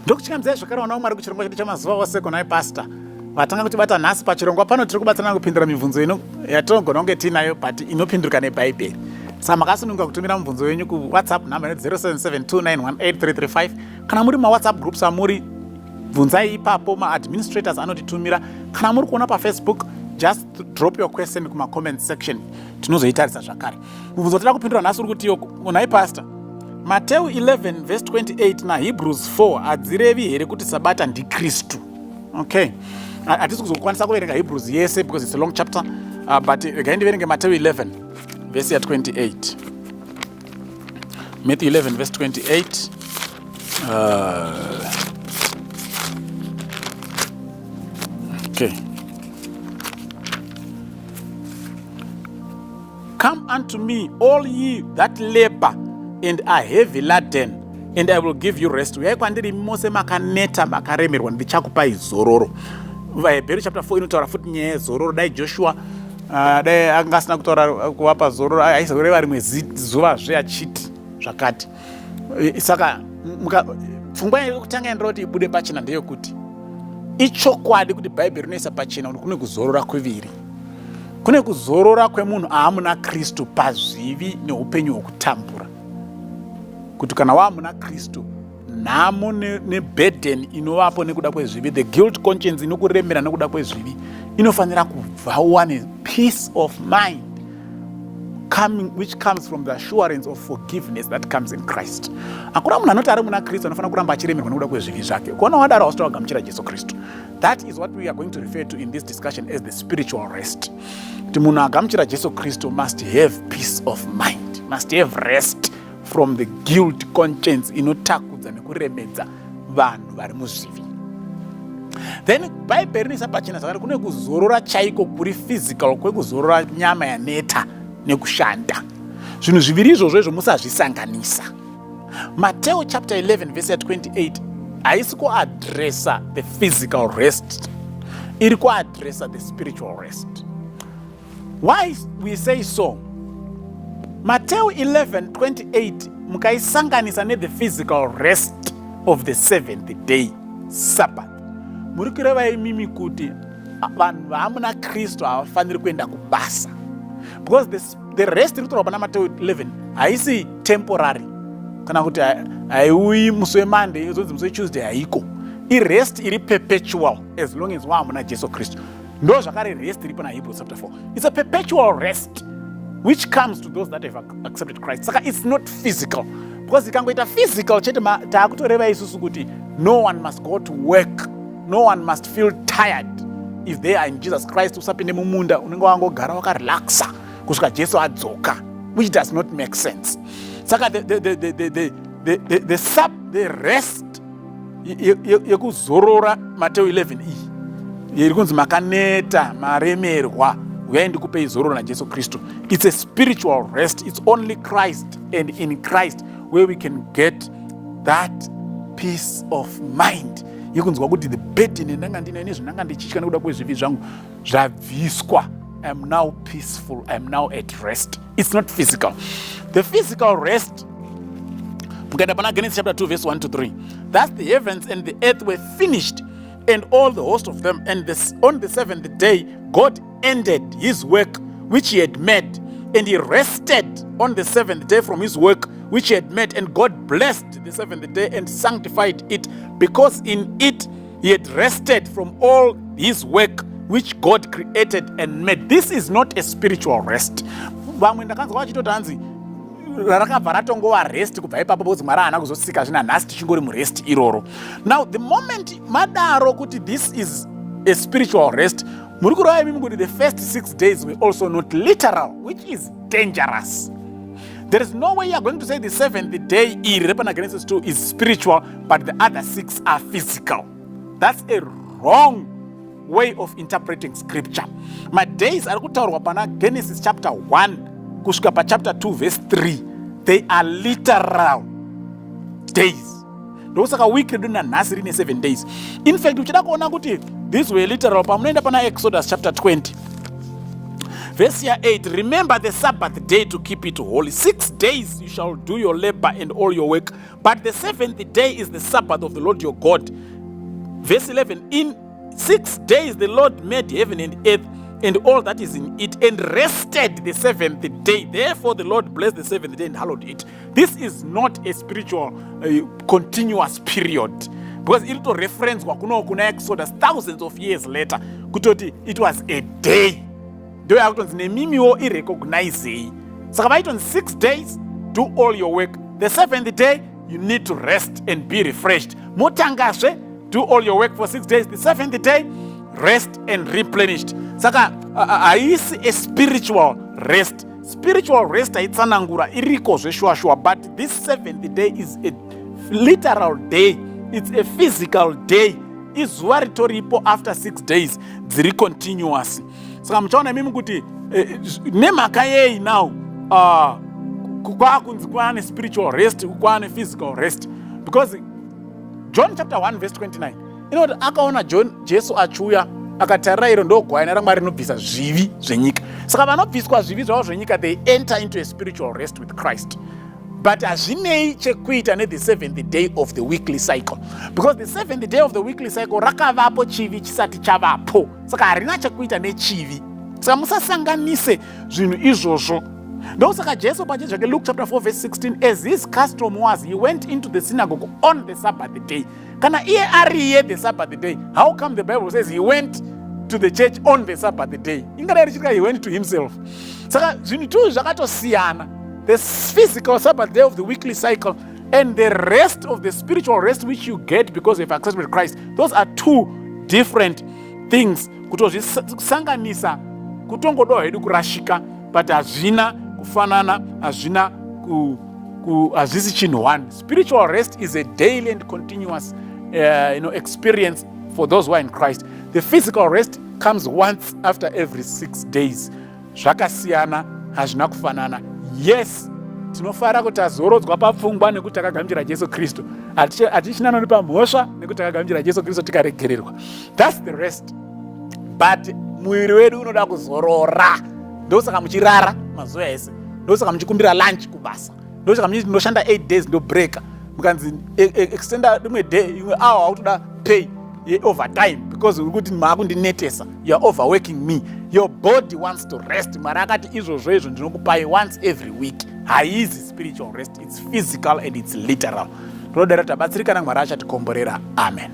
ndokuchingamdzai zvakare vana vaMwari kuchirongwa chedu chamazuva ose kunai pastor vatanga kutibata nhasi pachirongwa pano tiri kubatsana kupindura mibvunzo yatinogona kunge tiinayo but inopindurika nebhaibheri. Saka makasununguka kutumira mubvunzo wenyu kuwhatsapp number 0772918335 kana muri mawhatsapp groups amuri bvunzai ipapo. Maadministrators anotitumira. Kana muri kuona pafacebook just drop your question kuma-comment section, tinozoitarisa zvakare. Mubvunzo tinoda kupindura nhasi uri kuti unai pastor, Matthew 11 verse 28 naHebrews 4 hadzirevi here kuti Sabata ndiKristu. Okay, hatisi kuzokwanisa kuverenga Hebrews yese because it's a long chapter, but regai ndiverenge Matthew 11 verse ya 28. Matthew 11 verse 28. Okay. Come unto me, all ye that labor and are heavy laden, and I will give you rest. Uyai kwandiri mose makaneta makaremerwa ndichakupai zororo. Hebrews chapter 4 inotaura futi nyaya yezororo. Dai Joshua dai angasina kutaura kuvapa zororo, aizoreva rimwe zuva zveachiti zvakati. Saka pfungwa yekutanga yandinoti ibude pachena ndeyekuti ichokwadi kuti bhaibheri rinoisa pachena kuti kune kuzorora kweviri. Kune kuzorora kwemunhu aamuna Kristu pazvivi neupenyu hwokutambura. Kuti kana waamuna Kristu, nhamo neburden inovapo nekuda kwezvivi, the guilt conscience inokuremera nekuda kwezvivi, inofanira kubva uwane peace of mind which comes from the assurance of forgiveness that comes in Christ. Hakuna munhu anoti ari muna Kristu anofanira kuramba achiremerwa nekuda kwezvivi zvake. Kuona wadaro wasita wagamuchira Jesu Kristu. That is what we are going to refer to in this discussion as the spiritual rest. Kuti munhu agamuchira Jesu Kristu must have peace of mind, must have rest from the guilt conscience inotakudza nekuremedza vanhu vari muzvivi. Then bhaibheri rinoisa pachena zvakare kune kuzorora chaiko kuri physical, kwekuzorora nyama yaneta nekushanda. Zvinhu zviviri izvozvo izvo musazvisanganisa. Matthew chapter 11 verse 28 haisi kuadresa the physical rest, iri kuadresa the spiritual rest. Why we say so? Matthew 11:28 mukaisanganisa ne the physical rest of the seventh day, Sabbath. Muri kureva imimi kuti vanhu vaamuna Kristu havafaniri kuenda kubasa. Because the rest iri kutorwa pana Matthew 11 haisi temporary. Kana kuti haiuyi musi weMonday izonzi musi weTuesday haiko. Rest iri perpetual as long as waamuna Jesu Kristu. Ndo zvakare rest iri pana Hebrews chapter 4. It's a perpetual rest which comes to those that have accepted Christ. Saka it's not physical. Because ikangoita physical chete taakutoreva isusu kuti no one must go to work, no one must feel tired if they are in Jesus Christ. Usapinde mumunda unenge wangogara wakarelaxa kusvika Jesu adzoka, which does not make sense. Saka the rest yekuzorora Matthew 11 iyi iri kunzi makaneta maremerwa uyai ndikupei zororo naJesu Kristu. It's a spiritual rest. It's only Christ and in Christ where we can get that peace of mind. Yekunzwa kuti the burden endanga ndinayo nezvinanga ndichitya nekuda kwezvivi zvangu zvabviswa. I am now peaceful. I am now at rest. It's not physical. The physical rest, mukaenda pana Genesis chapter 2 verse 1 to 3. Thus the heavens and the earth were finished, and all the host of them. And on the seventh day, God ended his work which he had made, and he rested on the seventh day from his work which he had made. And God blessed the seventh day and sanctified it, because in it he had rested from all his work which God created and made. This is not a spiritual rest. Vamwe ndakanzwa vachitoti hanzi rarakabva ratongova rest kubva ipapo because Mwari haana kuzosika zvina nhasi tichingori murest iroro. Now the moment madaro kuti this is a spiritual rest, muri kureva imimi kuti the first 6 days were also not literal, which is dangerous. There is no way you are going to say the seventh day iri repana Genesis 2 is spiritual but the other 6 are physical. That's a wrong way of interpreting scripture. My days are kutaurwa pana Genesis chapter 1 kusvika pa chapter 2 verse 3. They are literal days. Ndosaka week redu nanhasi rine 7 days. In fact uchida kuona kuti these were literal pamunoenda pana Exodus chapter 20. Verse 8, remember the Sabbath day to keep it holy. 6 days you shall do your labor and all your work, but the 7th day is the Sabbath of the Lord your God. Verse 11, in 6 days the Lord made heaven and earth and all that is in it, and rested the 7th day. Therefore the Lord blessed the 7th day and hallowed it. This is not a spiritual continuous period, because it will reference kuna Exodus thousands of years later. Kutoti it was a day. Do nemimiwo irecognize. Saka on 6 days, do all your work. The 7th day, you need to rest and be refreshed. Motangashe, do all your work for 6 days. The 7th day, rest and replenished. Saka is a spiritual rest. Spiritual rest aitsanangura iriko zveshua, but this 7th day is a literal day. It's a physical day. Izuva ritoripo after 6 days dziri continuous. Saka muchaona mimi kuti nemhaka yei now kwakunzi kwane spiritual rest kwane physical rest, because John chapter 1 verse 29 inoti akaona Jesu achiuya akatarira iro ndo gwayana raMwari rinobvisa zvivi zvenyika. Saka vanobviswa zvivi zvavo zvenyika, they enter into a spiritual rest with Christ. But hazvinei chekuita ne the 7th day of the weekly cycle, because the 7th day of the weekly cycle rakavapo chivi chisati chavapo, saka harina chekuita nechivi. Saka musasanganise zvinhu izvozvo. Ndosaka Jesu pache zvake Luke chapter 4 verse 16, as his custom was, he went into the synagogue on the Sabbath day. Kana iye ariye the Sabbath day, how come the Bible says he went to the church on the Sabbath day? Ingada richika he went to himself. Saka zvinhu tu zvakatosiyana. The physical Sabbath day of the weekly cycle and the rest of the spiritual rest which you get because you've accepted Christ, those are two different things. Kutozvisanganisa kutongodo hedu kurashika, but hazvina kufanana, hazvina hazvisi chinhu one. Spiritual rest is a daily and continuous experience for those who are in Christ. The physical rest comes once after every 6 days. Zvakasiyana, hazvina kufanana. Yes, tinofara kuti tazorodzwa papfungwa nekuti takagamuchira Jesu Kristu. Hatichina noni pamhosva nekuti takagamuchira Jesu Kristu tikaregererwa. That's the rest. But mwiri wedu unoda kuzorora. Ndosaka muchirara mazuva ese. Ndosaka muchikumbira lunch kubasa. Ndosaka muchinoshanda 8 days ndo break. Mukanzi extenda rimwe day imwe hour hautoda pay overtime because ukuti makundinetesa. You are overworking me. Your body wants to rest. Marakati izvozvo ndinokupai once every week. Haizi spiritual rest. It's physical and it's literal. Todera tabatsirikana Mwari achatikomborera. Amen.